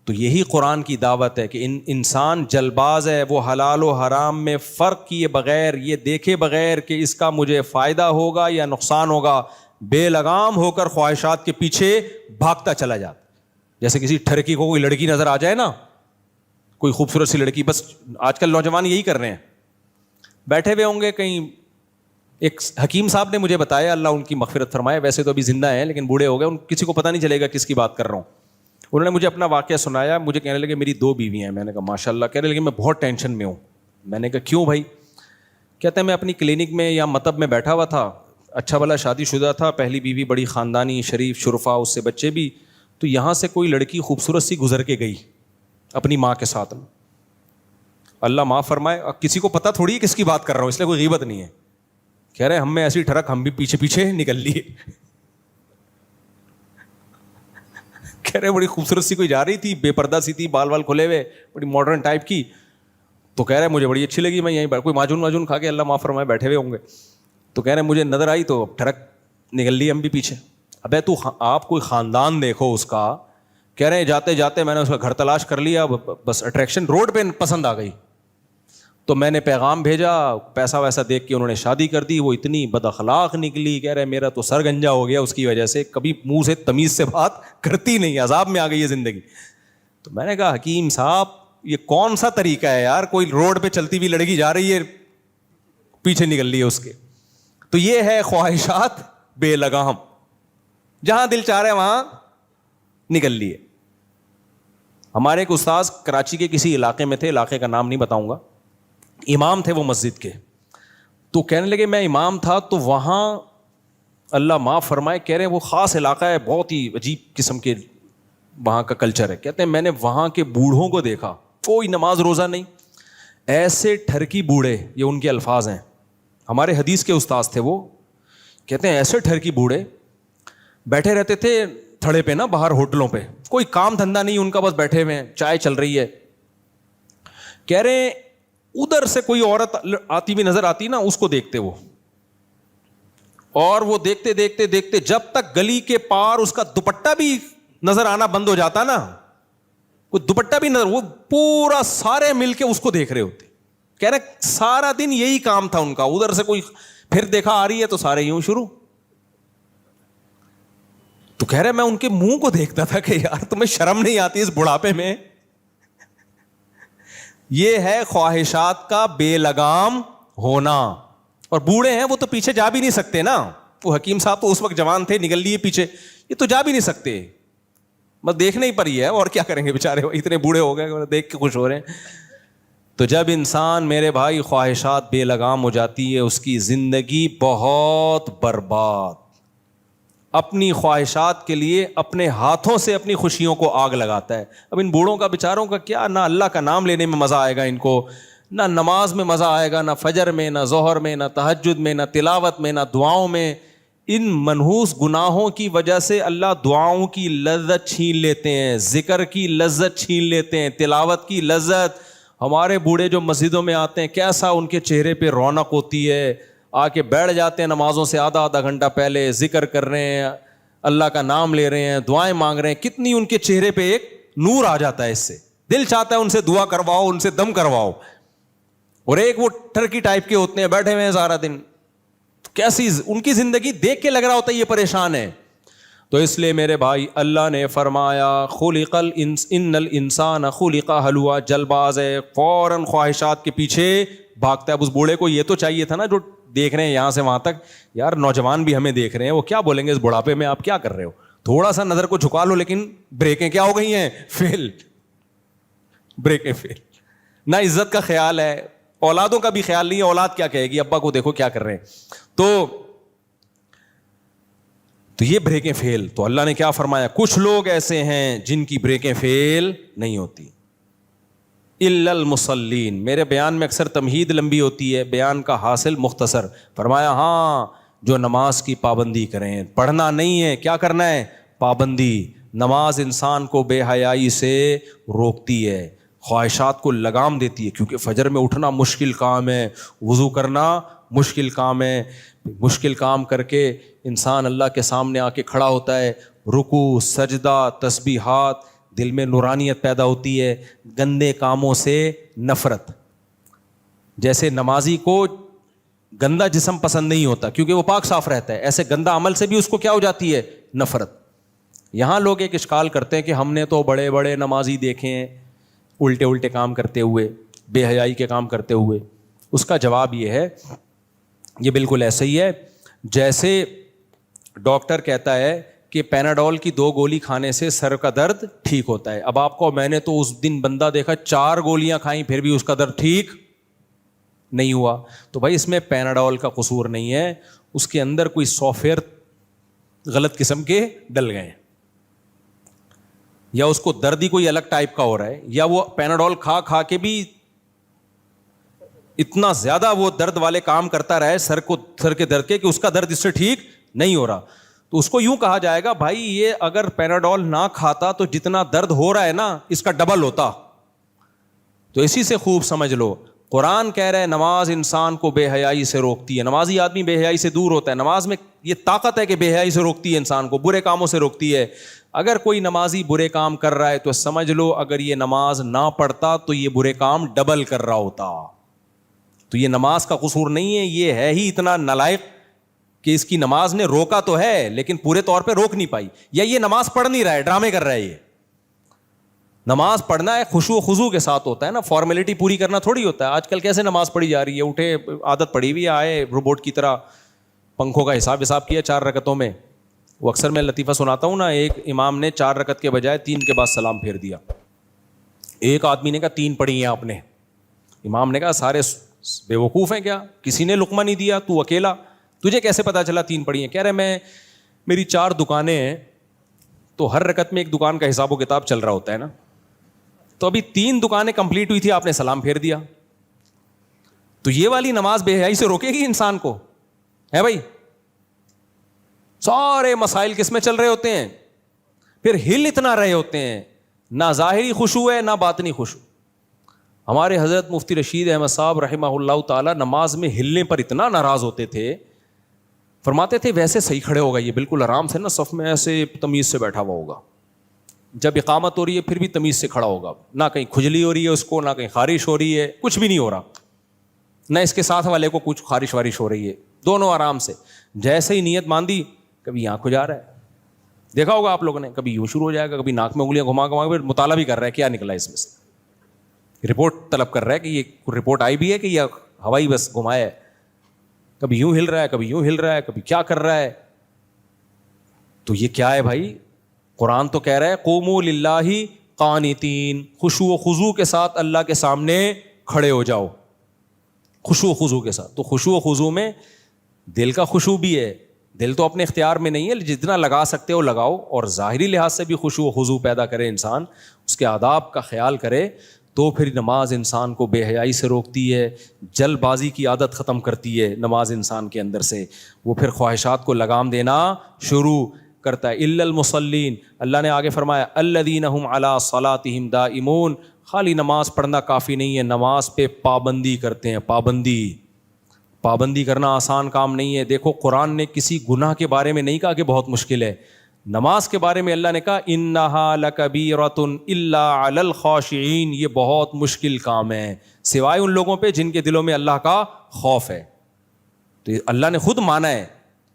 تو یہی قرآن کی دعوت ہے کہ انسان جلباز ہے, وہ حلال و حرام میں فرق کیے بغیر, یہ دیکھے بغیر کہ اس کا مجھے فائدہ ہوگا یا نقصان ہوگا, بے لگام ہو کر خواہشات کے پیچھے بھاگتا چلا جاتا. جیسے کسی ٹھرکی کو کوئی لڑکی نظر آ جائے نا, کوئی خوبصورت سی لڑکی, بس آج کل نوجوان یہی کر رہے ہیں, بیٹھے ہوئے ہوں گے کہیں. ایک حکیم صاحب نے مجھے بتایا, اللہ ان کی مغفرت فرمائے, ویسے تو ابھی زندہ ہیں لیکن بوڑھے ہو گئے, ان کسی کو پتہ نہیں چلے گا کس کی بات کر رہا ہوں. انہوں نے مجھے اپنا واقعہ سنایا, مجھے کہنے لگے میری 2 بیویاں ہیں. میں نے کہا ماشاء اللہ. کہنے لگے میں بہت ٹینشن میں ہوں. میں نے کہا کیوں بھائی؟ کہتے ہیں میں اپنی کلینک میں یا مطب میں بیٹھا ہوا تھا, اچھا بھلا شادی شدہ تھا, پہلی بیوی بڑی خاندانی شریف شرفا, اس سے بچے بھی. تو یہاں سے کوئی لڑکی خوبصورت سی گزر کے گئی اپنی ماں کے ساتھ. اللہ معاف فرمائے, کسی کو پتہ تھوڑی ہے کس کی بات کر رہا ہوں, اس لیے کوئی غیبت نہیں ہے. کہہ رہے ہم میں ایسی ٹھڑک, ہم بھی پیچھے پیچھے نکل لیے. کہہ رہے بڑی خوبصورت سی کوئی جا رہی تھی, بے پردہ سی تھی, بال کھلے ہوئے, بڑی ماڈرن ٹائپ کی. تو کہہ رہے مجھے بڑی اچھی لگی, میں یہیں کوئی ماجون کھا کے اللہ معاف فرمائے بیٹھے ہوئے ہوں گے. تو کہہ رہے مجھے نظر آئی تو ٹھڑک نکل لی, ہم بھی پیچھے. ابے تو آپ کوئی خاندان دیکھو اس کا. کہہ رہے جاتے جاتے میں نے اس کا گھر تلاش کر لیا, بس اٹریکشن روڈ پہ پسند آ گئی. تو میں نے پیغام بھیجا, پیسہ ویسا دیکھ کے انہوں نے شادی کر دی. وہ اتنی بد اخلاق نکلی, کہہ رہے میرا تو سر گنجا ہو گیا اس کی وجہ سے, کبھی منہ سے تمیز سے بات کرتی نہیں, عذاب میں آ گئی ہے زندگی. تو میں نے کہا حکیم صاحب یہ کون سا طریقہ ہے یار, کوئی روڈ پہ چلتی ہوئی لڑکی جا رہی ہے, پیچھے نکل لیے اس کے. تو یہ ہے خواہشات بے لگام, جہاں دل چاہ رہے وہاں نکل لیے. ہمارے ایک استاذ کراچی کے کسی علاقے میں تھے, علاقے کا نام نہیں بتاؤں گا, امام تھے وہ مسجد کے. تو کہنے لگے میں امام تھا تو وہاں اللہ معاف فرمائے, کہہ رہے ہیں وہ خاص علاقہ ہے, بہت ہی عجیب قسم کے وہاں کا کلچر ہے. کہتے ہیں میں نے وہاں کے بوڑھوں کو دیکھا, کوئی نماز روزہ نہیں, ایسے ٹھرکی بوڑھے, یہ ان کے الفاظ ہیں, ہمارے حدیث کے استاذ تھے وہ. کہتے ہیں ایسے ٹھرکی بوڑھے بیٹھے رہتے تھے تھڑے پہ نا, باہر ہوٹلوں پہ, کوئی کام دھندا نہیں ان کا, بس بیٹھے ہوئے ہیں, چائے چل رہی ہے. کہہ رہے ہیں ادھر سے کوئی عورت آتی ہوئی نظر آتی نا, اس کو دیکھتے وہ, اور وہ دیکھتے دیکھتے دیکھتے جب تک گلی کے پار اس کا دوپٹہ بھی نظر آنا بند ہو جاتا نا, کوئی دوپٹہ بھی نظر, وہ پورا سارے مل کے اس کو دیکھ رہے ہوتے. کہہ رہے سارا دن یہی کام تھا ان کا, ادھر سے کوئی پھر دیکھا آ رہی ہے تو سارے یوں شروع. تو کہہ رہے میں ان کے منہ کو دیکھتا تھا کہ یار تمہیں شرم نہیں آتی اس بڑھاپے میں. یہ ہے خواہشات کا بے لگام ہونا. اور بوڑھے ہیں وہ تو پیچھے جا بھی نہیں سکتے نا, وہ حکیم صاحب تو اس وقت جوان تھے, نکل لیے پیچھے, یہ تو جا بھی نہیں سکتے, بس دیکھنے ہی پر ہی ہے, اور کیا کریں گے بیچارے, اتنے بوڑھے ہو گئے, دیکھ کے خوش ہو رہے ہیں. تو جب انسان میرے بھائی خواہشات بے لگام ہو جاتی ہے, اس کی زندگی بہت برباد. اپنی خواہشات کے لیے اپنے ہاتھوں سے اپنی خوشیوں کو آگ لگاتا ہے. اب ان بوڑھوں کا بیچاروں کا کیا, نہ اللہ کا نام لینے میں مزہ آئے گا ان کو, نہ نماز میں مزہ آئے گا, نہ فجر میں, نہ ظہر میں, نہ تہجد میں, نہ تلاوت میں, نہ دعاؤں میں. ان منحوس گناہوں کی وجہ سے اللہ دعاؤں کی لذت چھین لیتے ہیں, ذکر کی لذت چھین لیتے ہیں, تلاوت کی لذت. ہمارے بوڑھے جو مسجدوں میں آتے ہیں, کیسا ان کے چہرے پہ رونق ہوتی ہے, آ کے بیٹھ جاتے ہیں نمازوں سے آدھا گھنٹہ پہلے, ذکر کر رہے ہیں, اللہ کا نام لے رہے ہیں, دعائیں مانگ رہے ہیں, کتنی ان کے چہرے پہ ایک نور آ جاتا ہے. اس سے دل چاہتا ہے ان سے دعا کرواؤ, ان سے دم کرواؤ. اور ایک وہ ٹرکی ٹائپ کے ہوتے ہیں, بیٹھے ہوئے ہیں سارا دن, کیسی ان کی زندگی دیکھ کے لگ رہا ہوتا ہے یہ پریشان ہے. تو اس لیے میرے بھائی اللہ نے فرمایا خلق ان الانسان خلق ہلوا, جل باز ہے, فوراً خواہشات کے پیچھے بھاگتا ہے. اب اس بوڑھے کو یہ تو چاہیے تھا نا, جو دیکھ رہے ہیں یہاں سے وہاں تک, یار نوجوان بھی ہمیں دیکھ رہے ہیں, وہ کیا بولیں گے اس بڑھاپے میں آپ کیا کر رہے ہو, تھوڑا سا نظر کو جھکا لو. لیکن بریکیں کیا ہو گئی ہیں, فیل, بریکیں فیل. نہ عزت کا خیال ہے, اولادوں کا بھی خیال نہیں ہے, اولاد کیا کہے گی, ابا کو دیکھو کیا کر رہے ہیں. تو یہ بریکیں فیل. تو اللہ نے کیا فرمایا, کچھ لوگ ایسے ہیں جن کی بریکیں فیل نہیں ہوتی, الا المصلین. میرے بیان میں اکثر تمہید لمبی ہوتی ہے, بیان کا حاصل مختصر. فرمایا ہاں جو نماز کی پابندی کریں, پڑھنا نہیں ہے, کیا کرنا ہے, پابندی. نماز انسان کو بے حیائی سے روکتی ہے, خواہشات کو لگام دیتی ہے, کیونکہ فجر میں اٹھنا مشکل کام ہے, وضو کرنا مشکل کام ہے, مشکل کام کر کے انسان اللہ کے سامنے آ کے کھڑا ہوتا ہے, رکوع, سجدہ, تسبیحات, دل میں نورانیت پیدا ہوتی ہے, گندے کاموں سے نفرت. جیسے نمازی کو گندا جسم پسند نہیں ہوتا کیونکہ وہ پاک صاف رہتا ہے, ایسے گندا عمل سے بھی اس کو کیا ہو جاتی ہے, نفرت. یہاں لوگ ایک اشکال کرتے ہیں کہ ہم نے تو بڑے بڑے نمازی دیکھے ہیں الٹے الٹے کام کرتے ہوئے, بے حیائی کے کام کرتے ہوئے. اس کا جواب یہ ہے, یہ بالکل ایسے ہی ہے جیسے ڈاکٹر کہتا ہے کہ پیناڈول کی 2 گولی کھانے سے سر کا درد ٹھیک ہوتا ہے. اب آپ کو, میں نے تو اس دن بندہ دیکھا 4 گولیاں کھائیں پھر بھی اس کا درد ٹھیک نہیں ہوا. تو بھائی اس میں پیناڈول کا قصور نہیں ہے, اس کے اندر کوئی سافٹ ویئر غلط قسم کے ڈل گئے, یا اس کو درد ہی کوئی الگ ٹائپ کا ہو رہا ہے, یا وہ پیناڈول کھا کے بھی اتنا زیادہ وہ درد والے کام کرتا رہے سر کے درد کے کہ اس کا درد اس سے ٹھیک نہیں ہو رہا. تو اس کو یوں کہا جائے گا بھائی یہ اگر پیناڈول نہ کھاتا تو جتنا درد ہو رہا ہے نا اس کا ڈبل ہوتا. تو اسی سے خوب سمجھ لو, قرآن کہہ رہے ہیں نماز انسان کو بے حیائی سے روکتی ہے. نمازی آدمی بے حیائی سے دور ہوتا ہے, نماز میں یہ طاقت ہے کہ بے حیائی سے روکتی ہے انسان کو, برے کاموں سے روکتی ہے. اگر کوئی نمازی برے کام کر رہا ہے تو سمجھ لو اگر یہ نماز نہ پڑھتا تو یہ برے کام ڈبل کر رہا ہوتا. تو یہ نماز کا قصور نہیں ہے, یہ ہے ہی اتنا نالائق کہ اس کی نماز نے روکا تو ہے لیکن پورے طور پہ روک نہیں پائی, یا یہ نماز پڑھ نہیں رہا ہے, ڈرامے کر رہا ہے یہ. نماز پڑھنا ہے خشوع و خضوع کے ساتھ ہوتا ہے نا, فارمیلٹی پوری کرنا تھوڑی ہوتا ہے. آج کل کیسے نماز پڑھی جا رہی ہے, اٹھے عادت پڑی ہوئی آئے روبوٹ کی طرح, پنکھوں کا حساب کیا 4 رکعتوں میں. وہ اکثر میں لطیفہ سناتا ہوں نا, ایک امام نے 4 رکعت کے بجائے 3 کے بعد سلام پھیر دیا. ایک آدمی نے کہا 3 پڑھی ہیں آپ نے. امام نے کہا سارے بے وقوف ہیں کیا, کسی نے لقمہ نہیں دیا, تو اکیلا, تجھے کیسے پتا چلا 3 پڑھی ہیں؟ کہہ رہے میری 4 دکانیں ہیں, تو ہر رکعت میں ایک دکان کا حساب و کتاب چل رہا ہوتا ہے نا, تو ابھی 3 دکانیں کمپلیٹ ہوئی تھی, آپ نے سلام پھیر دیا. تو یہ والی نماز بے حیائی سے روکے گی انسان کو؟ ہے بھائی, سارے مسائل کس میں چل رہے ہوتے ہیں, پھر ہل اتنا رہے ہوتے ہیں, نہ ظاہری خشوع ہے نہ باطنی خشوع. ہمارے حضرت مفتی رشید احمد صاحب رحمہ اللہ تعالی نماز میں ہلنے پر اتنا ناراض ہوتے تھے, فرماتے تھے ویسے صحیح کھڑے ہوگا, یہ بالکل آرام سے نا صف میں ایسے تمیز سے بیٹھا ہوا ہوگا, جب اقامت ہو رہی ہے پھر بھی تمیز سے کھڑا ہوگا, نہ کہیں کھجلی ہو رہی ہے اس کو, نہ کہیں خارش ہو رہی ہے, کچھ بھی نہیں ہو رہا, نہ اس کے ساتھ والے کو کچھ خارش وارش ہو رہی ہے, دونوں آرام سے. جیسے ہی نیت باندھی, کبھی یہاں کو جا رہا ہے, دیکھا ہوگا آپ لوگوں نے, کبھی یوں شروع ہو جائے گا, کبھی ناک میں انگلیاں گھما گھما, پھر مطالعہ بھی کر رہا ہے کیا نکلا اس میں سے, رپورٹ طلب کر رہا ہے کہ یہ رپورٹ آئی بھی ہے کہ یہ ہوائی بس گھمایا ہے, کبھی یوں ہل رہا ہے, کبھی یوں ہل رہا ہے, کبھی کیا کر رہا ہے. تو یہ کیا ہے بھائی؟ قرآن تو کہہ رہا ہے قوموا للہ قانتین, خشوع و خضوع کے ساتھ اللہ کے سامنے کھڑے ہو جاؤ, خشوع و خضوع کے ساتھ. تو خشوع و خضوع میں دل کا خشوع بھی ہے, دل تو اپنے اختیار میں نہیں ہے, جتنا لگا سکتے ہو لگاؤ, اور ظاہری لحاظ سے بھی خشوع و خضوع پیدا کرے انسان, اس کے آداب کا خیال کرے, تو پھر نماز انسان کو بے حیائی سے روکتی ہے, جلد بازی کی عادت ختم کرتی ہے نماز انسان کے اندر سے, وہ پھر خواہشات کو لگام دینا شروع کرتا ہے. الا المصلین, اللہ نے آگے فرمایا الذین هم علی صلاتہم دائمون, خالی نماز پڑھنا کافی نہیں ہے, نماز پہ پابندی کرتے ہیں. پابندی کرنا آسان کام نہیں ہے. دیکھو قرآن نے کسی گناہ کے بارے میں نہیں کہا کہ بہت مشکل ہے, نماز کے بارے میں اللہ نے کہا انہا لکبیرۃ الا علی الخاشعین, یہ بہت مشکل کام ہے سوائے ان لوگوں پہ جن کے دلوں میں اللہ کا خوف ہے. تو اللہ نے خود مانا ہے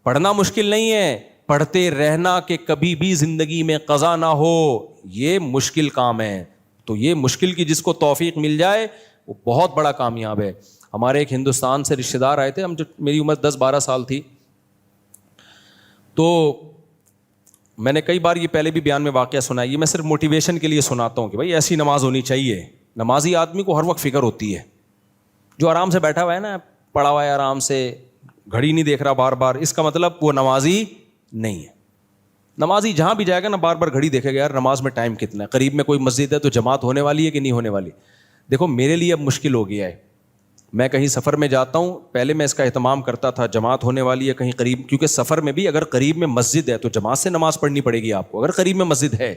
پڑھنا مشکل نہیں ہے, پڑھتے رہنا کہ کبھی بھی زندگی میں قضا نہ ہو, یہ مشکل کام ہے. تو یہ مشکل کی جس کو توفیق مل جائے وہ بہت بڑا کامیاب ہے. ہمارے ایک ہندوستان سے رشتہ دار آئے تھے, ہم جو میری عمر 10-12 سال تھی, تو میں نے کئی بار یہ پہلے بھی بیان میں واقعہ سنا ہے, یہ میں صرف موٹیویشن کے لیے سناتا ہوں کہ بھائی ایسی نماز ہونی چاہیے. نمازی آدمی کو ہر وقت فکر ہوتی ہے, جو آرام سے بیٹھا ہوا ہے نا, پڑا ہوا ہے آرام سے, گھڑی نہیں دیکھ رہا بار بار, اس کا مطلب وہ نمازی نہیں ہے. نمازی جہاں بھی جائے گا نا بار بار گھڑی دیکھے گا, یار نماز میں ٹائم کتنا ہے, قریب میں کوئی مسجد ہے تو جماعت ہونے والی ہے کہ نہیں ہونے والی. دیکھو میرے لیے اب مشکل ہو گیا ہے, میں کہیں سفر میں جاتا ہوں, پہلے میں اس کا اہتمام کرتا تھا جماعت ہونے والی ہے کہیں قریب, کیونکہ سفر میں بھی اگر قریب میں مسجد ہے تو جماعت سے نماز پڑھنی پڑے گی آپ کو, اگر قریب میں مسجد ہے.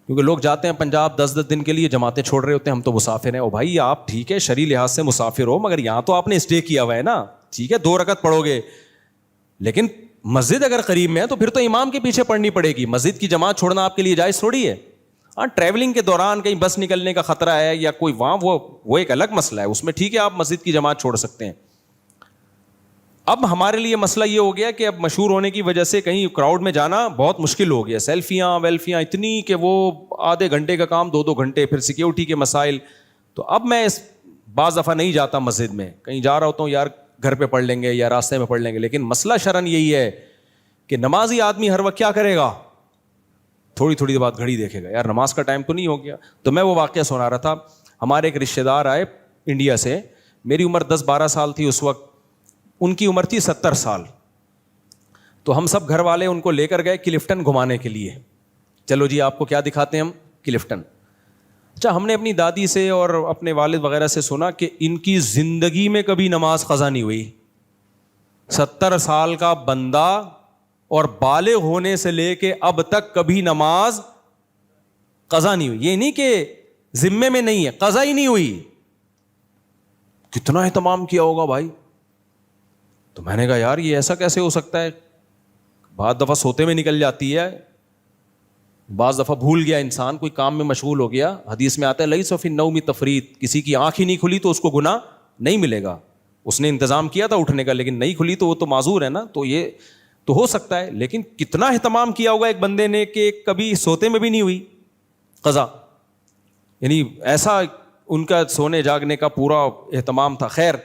کیونکہ لوگ جاتے ہیں پنجاب 10 دن کے لیے, جماعتیں چھوڑ رہے ہوتے ہیں, ہم تو مسافر ہیں. او بھائی آپ ٹھیک ہے شرعی لحاظ سے مسافر ہو, مگر یہاں تو آپ نے اسٹے کیا ہوا ہے نا, ٹھیک ہے 2 رکعت پڑھو گے, لیکن مسجد اگر قریب میں ہے تو پھر تو امام کے پیچھے پڑھنی پڑے گی. مسجد کی جماعت چھوڑنا آپ کے لیے جائز تھوڑی ہے. ہاں ٹریولنگ کے دوران کہیں بس نکلنے کا خطرہ ہے یا کوئی وہاں, وہ ایک الگ مسئلہ ہے, اس میں ٹھیک ہے آپ مسجد کی جماعت چھوڑ سکتے ہیں. اب ہمارے لیے مسئلہ یہ ہو گیا کہ اب مشہور ہونے کی وجہ سے کہیں کراؤڈ میں جانا بہت مشکل ہو گیا. سیلفیاں ویلفیاں اتنی کہ وہ آدھے گھنٹے کا کام 2 گھنٹے, پھر سیکیورٹی کے مسائل. تو اب میں بعض دفعہ نہیں جاتا مسجد میں, کہیں جا رہا ہوتا ہوں یار گھر پہ پڑھ لیں گے یا راستے میں پڑھ لیں گے. لیکن مسئلہ شرعن یہی ہے کہ نمازی آدمی ہر وقت کیا کرے گا, تھوڑی دیر بعد گھڑی دیکھے گا, یار نماز کا ٹائم تو نہیں ہو گیا. تو میں وہ واقعہ سنا رہا تھا, ہمارے ایک رشتہ دار آئے انڈیا سے, میری عمر 10-12 سال تھی اس وقت, ان کی عمر تھی 70 سال. تو ہم سب گھر والے ان کو لے کر گئے کلفٹن گھمانے کے لیے. چلو جی آپ کو کیا دکھاتے ہیں ہم, کلفٹن. اچھا ہم نے اپنی دادی سے اور اپنے والد وغیرہ سے سنا کہ ان کی زندگی میں کبھی نماز قضا نہیں ہوئی. 70 سال کا بندہ اور بالغ ہونے سے لے کے اب تک کبھی نماز قضا نہیں ہوئی. یہ نہیں کہ ذمے میں نہیں ہے, قضا ہی نہیں ہوئی. کتنا اہتمام کیا ہوگا بھائی. تو میں نے کہا یار یہ ایسا کیسے ہو سکتا ہے, بعض دفعہ سوتے میں نکل جاتی ہے, بعض دفعہ بھول گیا انسان, کوئی کام میں مشغول ہو گیا. حدیث میں آتا ہے لیس فی النوم تفریط, کسی کی آنکھ ہی نہیں کھلی تو اس کو گناہ نہیں ملے گا. اس نے انتظام کیا تھا اٹھنے کا لیکن نہیں کھلی تو وہ تو معذور ہے نا. تو یہ تو ہو سکتا ہے, لیکن کتنا اہتمام کیا ہوگا ایک بندے نے کہ کبھی سوتے میں بھی نہیں ہوئی, قضا، یعنی ایسا ان کا سونے جاگنے کا پورا اہتمام تھا. خیر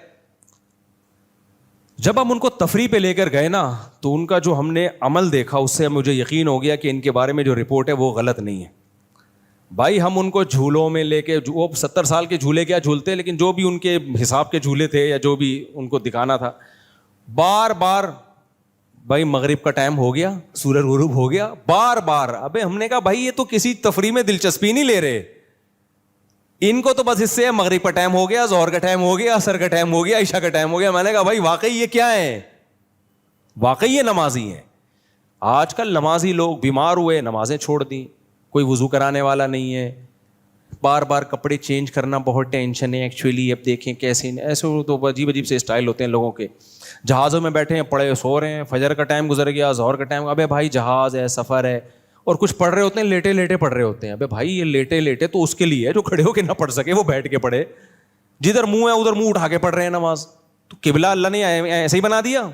جب ہم ان کو تفریح پہ لے کر گئے نا تو ان کا جو ہم نے عمل دیکھا اس سے مجھے یقین ہو گیا کہ ان کے بارے میں جو رپورٹ ہے وہ غلط نہیں ہے. بھائی ہم ان کو جھولوں میں لے کے، وہ 70 سال کے جھولے کیا جھولتے، لیکن جو بھی ان کے حساب کے جھولے تھے یا جو بھی ان کو دکھانا تھا، بار بار بھائی مغرب کا ٹائم ہو گیا، سورج غروب ہو گیا، بار بار. ابے ہم نے کہا بھائی یہ تو کسی تفریح میں دلچسپی نہیں لے رہے، ان کو تو بس اس سے مغرب کا ٹائم ہو گیا، ظہر کا ٹائم ہو گیا، عصر کا ٹائم ہو گیا، عشاء کا ٹائم ہو گیا. میں نے کہا بھائی واقعی یہ کیا ہے، واقعی یہ نمازی ہیں. آج کل نمازی لوگ بیمار ہوئے، نمازیں چھوڑ دیں، کوئی وضو کرانے والا نہیں ہے، بار بار کپڑے چینج کرنا بہت ٹینشن ہے. ایکچولی اب دیکھیں کیسے، ایسے تو عجیب عجیب سے اسٹائل ہوتے ہیں لوگوں کے. جہازوں میں بیٹھے ہیں، پڑے سو رہے ہیں، فجر کا ٹائم گزر گیا، ظہر کا ٹائم. ابے بھائی جہاز ہے، سفر ہے، اور کچھ پڑھ رہے ہوتے ہیں لیٹے لیٹے پڑھ رہے ہوتے ہیں. ابے بھائی یہ لیٹے لیٹے تو اس کے لیے ہے جو کھڑے ہو کے نہ پڑھ سکے، وہ بیٹھ کے پڑھے. جدھر منہ ہے ادھر منہ اٹھا کے پڑھ رہے ہیں نماز. تو قبلہ اللہ نے ایسے ہی بنا دیا.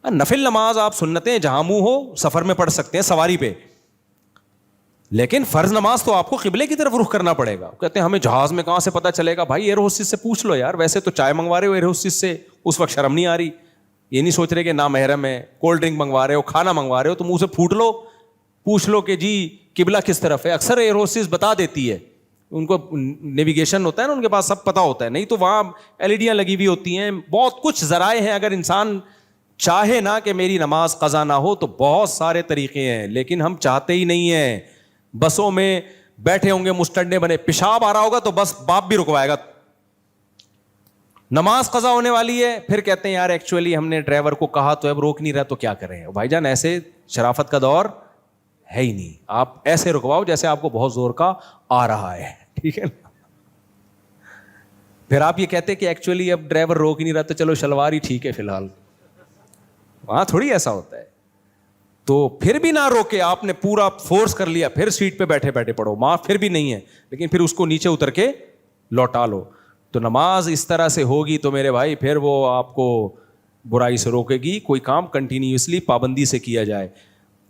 نفل نماز آپ سنتیں جہاں منہ ہو سفر میں پڑھ سکتے ہیں، سواری پہ، لیکن فرض نماز تو آپ کو قبلے کی طرف رخ کرنا پڑے گا. کہتے ہیں ہمیں جہاز میں کہاں سے پتہ چلے گا. بھائی ایئر ہوسٹس سے پوچھ لو یار. ویسے تو چائے منگوا رہے ہو ایئر ہوسٹس سے، اس وقت شرم نہیں آ رہی، یہ نہیں سوچ رہے کہ نامحرم ہے. کولڈ ڈرنک منگوا رہے ہو، کھانا منگوا رہے ہو، تو منہ سے پھوٹ لو، پوچھ لو کہ جی قبلہ کس طرف ہے. اکثر ایئر ہوسٹس بتا دیتی ہے، ان کو نیویگیشن ہوتا ہے نا، ان کے پاس سب پتہ ہوتا ہے. نہیں تو وہاں ایل لگی ہوئی ہوتی ہیں، بہت کچھ ذرائع ہیں. اگر انسان چاہے نا کہ میری نماز قضا نہ ہو تو بہت سارے طریقے ہیں، لیکن ہم چاہتے ہی نہیں ہیں. بسوں میں بیٹھے ہوں گے مستڈے بنے، پیشاب آ رہا ہوگا تو بس باپ بھی رکوائے گا. نماز قضا ہونے والی ہے، پھر کہتے ہیں یار ایکچولی ہم نے ڈرائیور کو کہا تو اب روک نہیں رہا تو کیا کریں. بھائی جان ایسے شرافت کا دور ہے ہی نہیں. آپ ایسے رکواؤ جیسے آپ کو بہت زور کا آ رہا ہے، ٹھیک ہے نا. پھر آپ یہ کہتے کہ ایکچولی اب ڈرائیور روک نہیں رہا تو چلو شلوار ہی ٹھیک ہے فی الحال. وہاں تھوڑی ایسا ہوتا ہے. تو پھر بھی نہ روکے، آپ نے پورا فورس کر لیا، پھر سیٹ پہ بیٹھے بیٹھے پڑھو، معاف پھر بھی نہیں ہے، لیکن پھر اس کو نیچے اتر کے لوٹا لو. تو نماز اس طرح سے ہوگی تو میرے بھائی پھر وہ آپ کو برائی سے روکے گی. کوئی کام کنٹینیوسلی پابندی سے کیا جائے.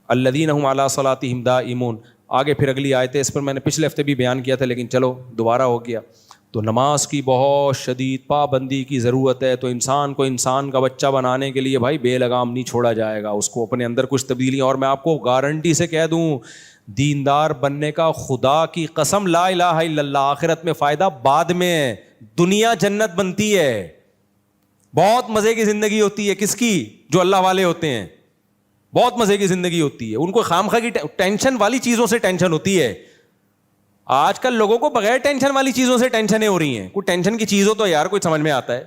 الذین هم علی صلاتہم دائمون. آگے پھر اگلی آیت ہے، اس پر میں نے پچھلے ہفتے بھی بیان کیا تھا لیکن چلو دوبارہ ہو گیا. تو نماز کی بہت شدید پابندی کی ضرورت ہے. تو انسان کو انسان کا بچہ بنانے کے لیے بھائی بے لگام نہیں چھوڑا جائے گا، اس کو اپنے اندر کچھ تبدیلی. اور میں آپ کو گارنٹی سے کہہ دوں، دیندار بننے کا خدا کی قسم لا الہ الا اللہ، آخرت میں فائدہ بعد میں ہے، دنیا جنت بنتی ہے. بہت مزے کی زندگی ہوتی ہے کس کی؟ جو اللہ والے ہوتے ہیں. بہت مزے کی زندگی ہوتی ہے، ان کو خامخواہ کی ٹینشن والی چیزوں سے ٹینشن ہوتی ہے. آج کل لوگوں کو بغیر ٹینشن والی چیزوں سے ٹینشنیں ہو رہی ہیں. کوئی ٹینشن کی چیز ہو تو یار کوئی سمجھ میں آتا ہے.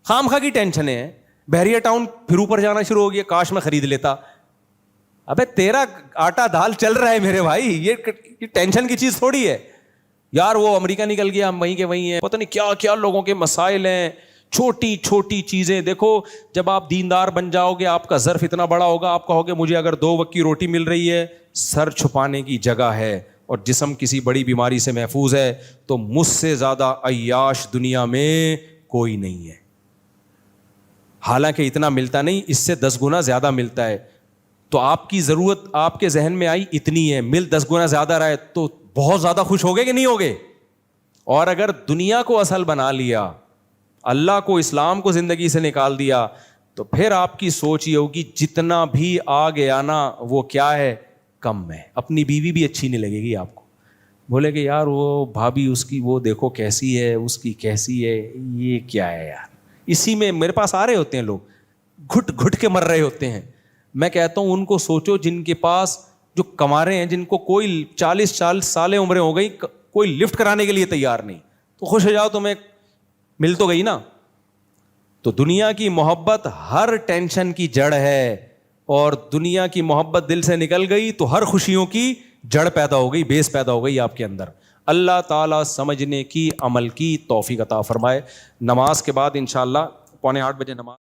خامخواہ کی ٹینشنیں ہیں. بحریہ ٹاؤن پھر اوپر جانا شروع ہو گیا، کاش میں خرید لیتا. ابے تیرا آٹا دال چل رہا ہے میرے بھائی، یہ ٹینشن کی چیز تھوڑی ہے یار. وہ امریکہ نکل گیا، ہم وہیں کے وہیں ہیں، پتہ نہیں کیا کیا لوگوں کے مسائل ہیں. چھوٹی چھوٹی چیزیں دیکھو. جب آپ دیندار بن جاؤ گے آپ کا ظرف اتنا بڑا ہوگا، آپ کہو گے مجھے اگر 2 وقت کی روٹی مل رہی ہے، سر چھپانے کی جگہ ہے اور جسم کسی بڑی بیماری سے محفوظ ہے، تو مجھ سے زیادہ عیاش دنیا میں کوئی نہیں ہے. حالانکہ اتنا ملتا نہیں، اس سے 10 گنا زیادہ ملتا ہے. تو آپ کی ضرورت آپ کے ذہن میں آئی اتنی ہے، مل 10 گنا زیادہ رہے تو بہت زیادہ خوش ہوگے کہ نہیں ہوگے؟ اور اگر دنیا کو اصل بنا لیا، اللہ کو اسلام کو زندگی سے نکال دیا، تو پھر آپ کی سوچ یہ ہوگی جتنا بھی آ گیا نا وہ کیا ہے، کم ہے. اپنی بیوی بھی اچھی نہیں لگے گی آپ کو. بولے کہ یار وہ بھابھی اس کی وہ دیکھو کیسی ہے، اس کی کیسی ہے، یہ کیا ہے یار. اسی میں میرے پاس آ رہے ہوتے ہیں لوگ، گھٹ گھٹ کے مر رہے ہوتے ہیں. میں کہتا ہوں ان کو سوچو جن کے پاس جو کما رہے ہیں، جن کو کوئی 40 سالیں عمریں ہو گئی، کوئی لفٹ کرانے کے لیے تیار نہیں، تو خوش ہو جاؤ، تمہیں مل تو گئی نا. تو دنیا کی محبت ہر ٹینشن کی جڑ ہے، اور دنیا کی محبت دل سے نکل گئی تو ہر خوشیوں کی جڑ پیدا ہو گئی، بیس پیدا ہو گئی آپ کے اندر. اللہ تعالیٰ سمجھنے کی، عمل کی توفیق عطا فرمائے. نماز کے بعد انشاءاللہ 7:45 بجے نماز